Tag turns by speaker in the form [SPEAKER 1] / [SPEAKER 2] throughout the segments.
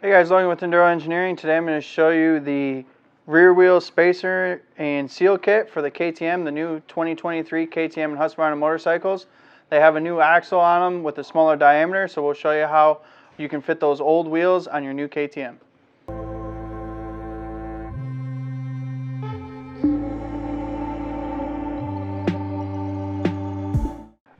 [SPEAKER 1] Hey guys, Logan with Enduro Engineering. Today I'm going to show you the rear wheel spacer and seal kit for the KTM, the new 2023 KTM and Husqvarna motorcycles. They have a new axle on them with a smaller diameter, so we'll show you how you can fit those old wheels on your new KTM.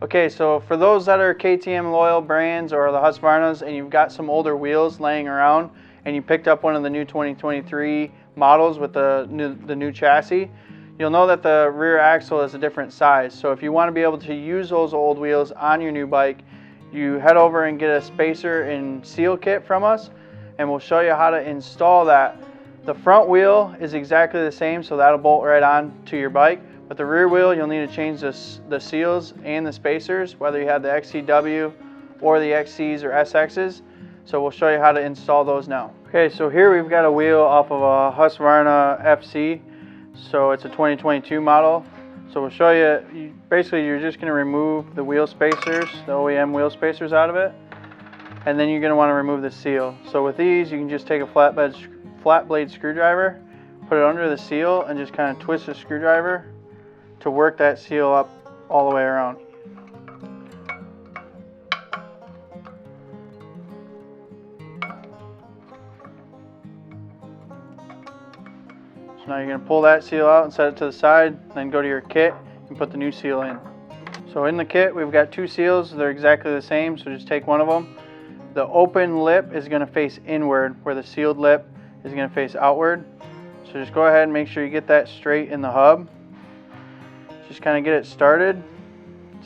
[SPEAKER 1] Okay, so for those that are KTM loyal brands or the Husqvarnas and you've got some older wheels laying around and you picked up one of the new 2023 models with the new chassis, you'll know that the rear axle is a different size. So if you want to be able to use those old wheels on your new bike, you head over and get a spacer and seal kit from us, and we'll show you how to install that. The front wheel is exactly the same, so that'll bolt right on to your bike. But the rear wheel, you'll need to change the seals and the spacers, whether you have the XCW or the XCs or SXs. So we'll show you how to install those now. Okay, so here we've got a wheel off of a Husqvarna FC. So it's a 2022 model. So we'll show you, basically you're just going to remove the wheel spacers, the OEM wheel spacers out of it. And then you're going to want to remove the seal. So with these, you can just take a flat blade screwdriver, put it under the seal, and just kind of twist the screwdriver to work that seal up all the way around. So now you're going to pull that seal out and set it to the side, then go to your kit and put the new seal in. So in the kit we've got two seals, they're exactly the same, so just take one of them. The open lip is going to face inward, where the sealed lip is going to face outward. So just go ahead and make sure you get that straight in the hub. Just kind of get it started.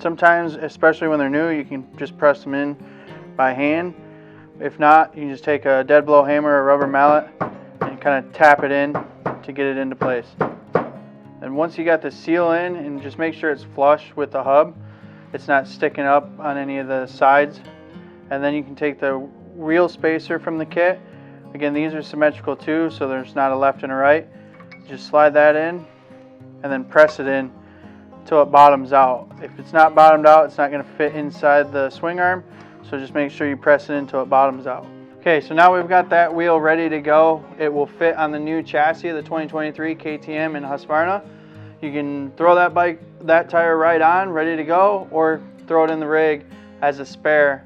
[SPEAKER 1] Sometimes, especially when they're new, you can just press them in by hand. If not, you can just take a dead blow hammer or a rubber mallet and kind of tap it in to get it into place. And once you got the seal in, and just make sure it's flush with the hub, it's not sticking up on any of the sides. And then you can take the wheel spacer from the kit. Again, these are symmetrical too, so there's not a left and a right. Just slide that in and then press it in until it bottoms out. If it's not bottomed out, it's not going to fit inside the swing arm, so just make sure you press it in until it bottoms out. Okay, so now we've got that wheel ready to go. It will fit on the new chassis of the 2023 KTM and Husqvarna. You can throw that tire right on, ready to go, or throw it in the rig as a spare.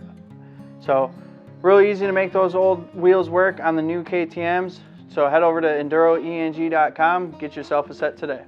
[SPEAKER 1] So really easy to make those old wheels work on the new KTMs. So head over to EnduroENG.com, get yourself a set today.